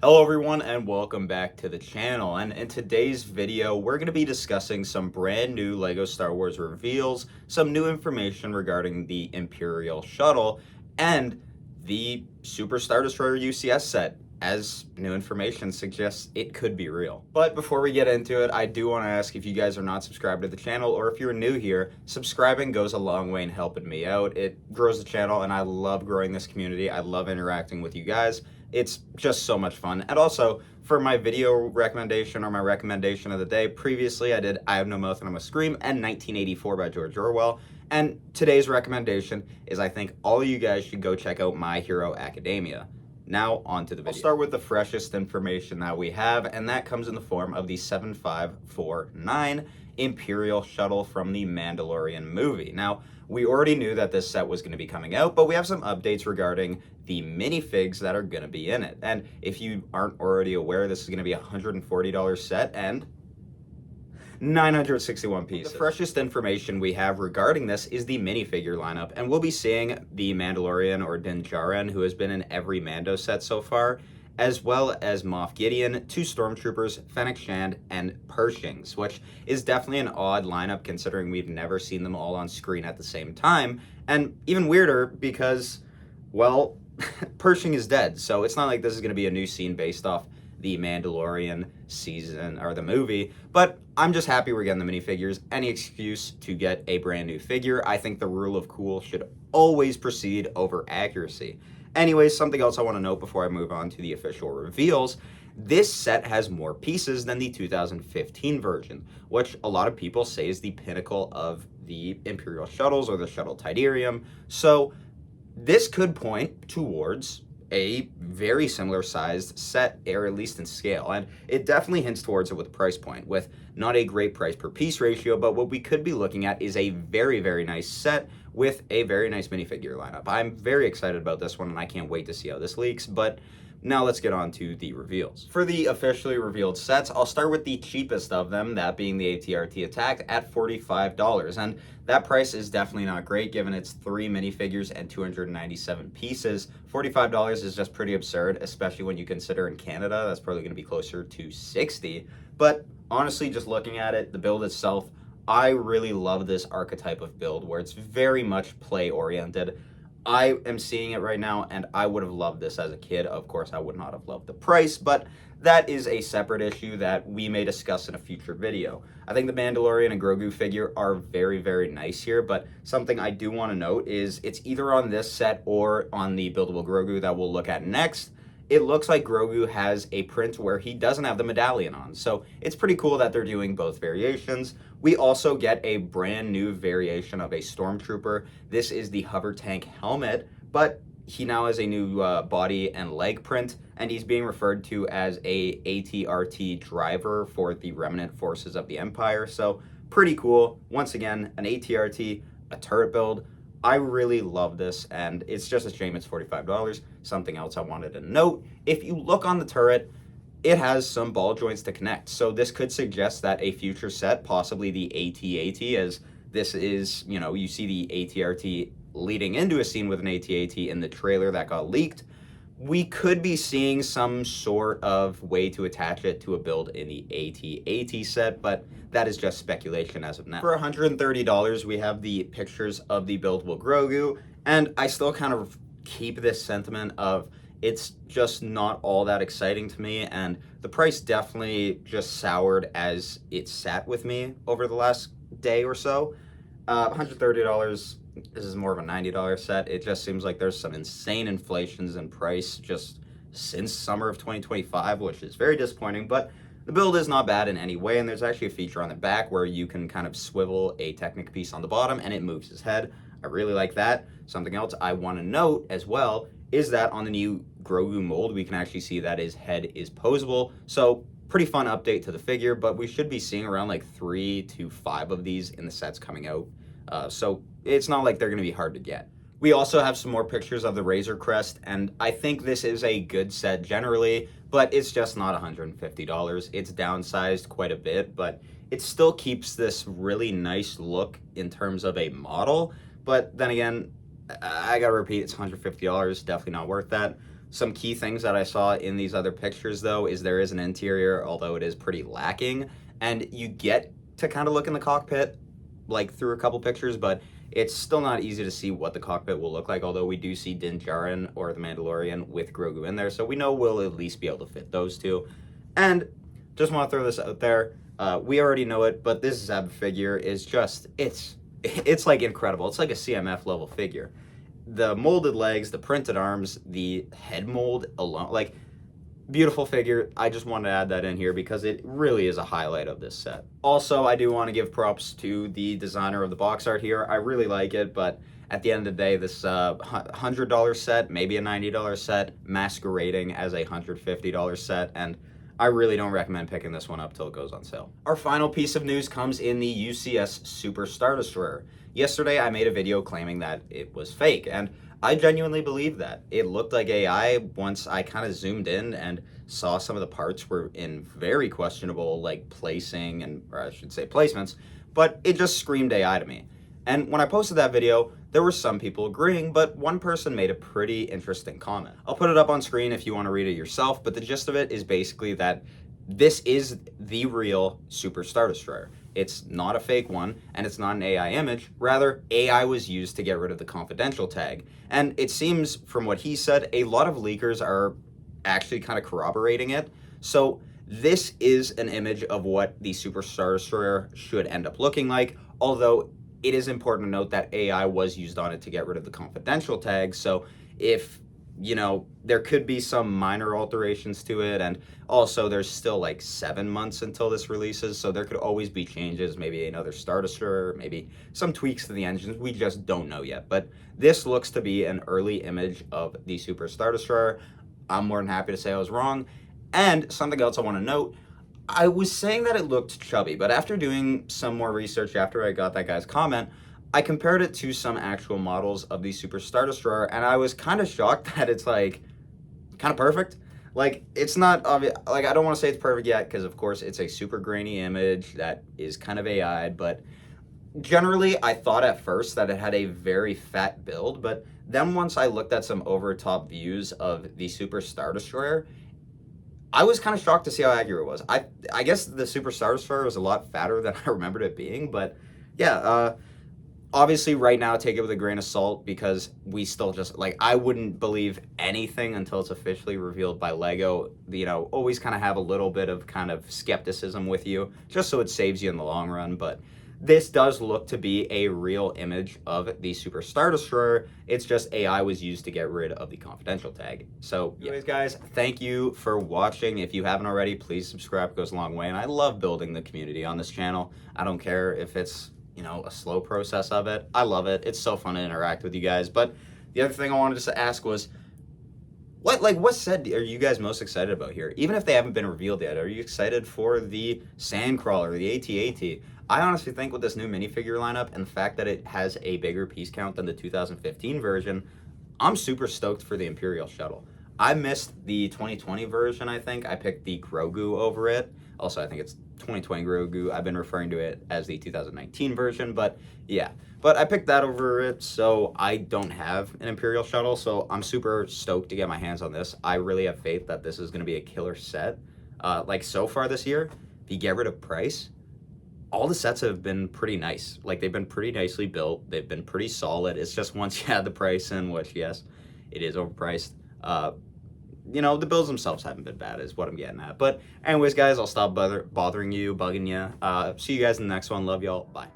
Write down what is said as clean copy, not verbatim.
Hello everyone and welcome back to the channel, and in today's video we're going to be discussing some brand new LEGO Star Wars reveals, some new information regarding the Imperial Shuttle, and the Super Star Destroyer UCS set, as new information suggests it could be real. But before we get into it, I do want to ask if you guys are not subscribed to the channel, or if you're new here, subscribing goes a long way in helping me out. It grows the channel and I love growing this community. I love interacting with you guys. It's just so much fun. And also, for my video recommendation, or my recommendation of the day, previously I did I Have No Mouth and I'm a Scream and 1984 by George Orwell. And today's recommendation is I think all of you guys should go check out My Hero Academia. Now, on to the video. I'll start with the freshest information that we have, and that comes in the form of the 7549 Imperial Shuttle from the Mandalorian movie. Now, we already knew that this set was going to be coming out, but we have some updates regarding the minifigs that are going to be in it. And if you aren't already aware, this is going to be a $140 set and 961 pieces. The freshest information we have regarding this is the minifigure lineup, and we'll be seeing the Mandalorian, or Din Djarin, who has been in every Mando set so far, as well as Moff Gideon, 2 Stormtroopers, Fennec Shand, and Pershings, which is definitely an odd lineup considering we've never seen them all on screen at the same time, and even weirder because, well, Pershing is dead, so it's not like this is going to be a new scene based off the Mandalorian season or the movie, but I'm just happy we're getting the minifigures. Any excuse to get a brand new figure. I think the rule of cool should always precede over accuracy. Anyways, something else I want to note before I move on to the official reveals. This set has more pieces than the 2015 version, which a lot of people say is the pinnacle of the Imperial Shuttles or the Shuttle Tidarium. So this could point towards a very similar sized set, or at least in scale, and it definitely hints towards it with the price point, with not a great price per piece ratio, but what we could be looking at is a very, very nice set with a very nice minifigure lineup. I'm very excited about this one, and I can't wait to see how this leaks, but now let's get on to the reveals. For the officially revealed sets, I'll start with the cheapest of them, that being the AT-RT Attack at $45, and that price is definitely not great given it's 3 minifigures and 297 pieces. $45 is just pretty absurd, especially when you consider in Canada that's probably going to be closer to $60. But honestly, just looking at it, the build itself, I really love this archetype of build where it's very much play oriented. I am seeing it right now, and I would have loved this as a kid. Of course, I would not have loved the price, but that is a separate issue that we may discuss in a future video. I think the Mandalorian and Grogu figure are very, very nice here, but something I do want to note is it's either on this set or on the buildable Grogu that we'll look at next. It looks like Grogu has a print where he doesn't have the medallion on, so it's pretty cool that they're doing both variations. We also get a brand new variation of a Stormtrooper. This is the hover tank helmet, but he now has a new body and leg print, and he's being referred to as a AT-RT driver for the remnant forces of the Empire, so pretty cool. Once again, an AT-RT, a turret build. I really love this, and it's just a shame it's $45. Something else I wanted to note, if you look on the turret, it has some ball joints to connect, so this could suggest that a future set, possibly the AT-AT, as this is, you see the AT-RT leading into a scene with an AT-AT in the trailer that got leaked, we could be seeing some sort of way to attach it to a build in the AT-AT set, but that is just speculation as of now. For $130, we have the pictures of the buildable Grogu, and I still kind of keep this sentiment of it's just not all that exciting to me, and the price definitely just soured as it sat with me over the last day or so. $130, this is more of a $90 set. It just seems like there's some insane inflations in price just since summer of 2025, which is very disappointing, but the build is not bad in any way, and there's actually a feature on the back where you can kind of swivel a Technic piece on the bottom and it moves his head. I really like that. Something else I want to note as well is that on the new Grogu mold, we can actually see that his head is posable, so pretty fun update to the figure, but we should be seeing around like 3 to 5 of these in the sets coming out. So it's not like they're going to be hard to get. We also have some more pictures of the Razor Crest, and I think this is a good set generally, but it's just not $150. It's downsized quite a bit, but it still keeps this really nice look in terms of a model. But then again, I gotta repeat, it's $150, definitely not worth that. Some key things that I saw in these other pictures, though, is there is an interior, although it is pretty lacking, and you get to kind of look in the cockpit like through a couple pictures, but it's still not easy to see what the cockpit will look like, although we do see Din Djarin or the Mandalorian with Grogu in there, so we know we'll at least be able to fit those two. And just want to throw this out there. We already know it, but this Zeb figure is just, it's like incredible. It's like a CMF level figure. The molded legs, the printed arms, the head mold alone, like, beautiful figure. I just wanted to add that in here because it really is a highlight of this set. Also, I do want to give props to the designer of the box art here. I really like it, but at the end of the day, this $100 set, maybe a $90 set, masquerading as a $150 set, and I really don't recommend picking this one up till it goes on sale. Our final piece of news comes in the UCS Super Star Destroyer. Yesterday, I made a video claiming that it was fake, and I genuinely believe that. It looked like AI once I kind of zoomed in and saw some of the parts were in very questionable, like, placing, or I should say placements, but it just screamed AI to me. And when I posted that video, there were some people agreeing, but one person made a pretty interesting comment. I'll put it up on screen if you want to read it yourself, but the gist of it is basically that this is the real Super Star Destroyer. It's not a fake one, and it's not an AI image. Rather, AI was used to get rid of the confidential tag. And it seems, from what he said, a lot of leakers are actually kind of corroborating it. So this is an image of what the Super Star Destroyer should end up looking like, although it is important to note that AI was used on it to get rid of the confidential tag. So if, there could be some minor alterations to it, and also there's still like 7 months until this releases, so there could always be changes, maybe another Star Destroyer, maybe some tweaks to the engines. We just don't know yet, but this looks to be an early image of the Super Star Destroyer. I'm more than happy to say I was wrong. And something else I want to note, I was saying that it looked chubby, but after doing some more research after I got that guy's comment, I compared it to some actual models of the Super Star Destroyer, and I was kind of shocked that it's like kind of perfect. Like, it's not obvious. Like, I don't want to say it's perfect yet because, of course, it's a super grainy image that is kind of AI'd, but generally, I thought at first that it had a very fat build, but then once I looked at some over-top views of the Super Star Destroyer, I was kind of shocked to see how accurate it was. I guess the Super Star Destroyer was a lot fatter than I remembered it being, but yeah, obviously right now take it with a grain of salt because we still just, like, I wouldn't believe anything until it's officially revealed by Lego. Always kind of have a little bit of kind of skepticism with you, just so it saves you in the long run, but this does look to be a real image of the Super Star Destroyer. It's just AI was used to get rid of the confidential tag. So, anyways, guys, thank you for watching. If you haven't already, please subscribe. It goes a long way. And I love building the community on this channel. I don't care if it's, a slow process of it. I love it. It's so fun to interact with you guys. But the other thing I wanted to ask was, what set are you guys most excited about here? Even if they haven't been revealed yet, are you excited for the Sandcrawler, the AT-AT? I honestly think with this new minifigure lineup and the fact that it has a bigger piece count than the 2015 version, I'm super stoked for the Imperial Shuttle. I missed the 2020 version, I think. I picked the Grogu over it. Also, I think it's 2020 Grogu. I've been referring to it as the 2019 version, but yeah. But I picked that over it, so I don't have an Imperial Shuttle, so I'm super stoked to get my hands on this. I really have faith that this is going to be a killer set. So far this year, if you get rid of price, all the sets have been pretty nice. Like, they've been pretty nicely built. They've been pretty solid. It's just once you add the price in, which, yes, it is overpriced, the builds themselves haven't been bad is what I'm getting at. But anyways, guys, I'll stop bugging you. See you guys in the next one. Love y'all. Bye.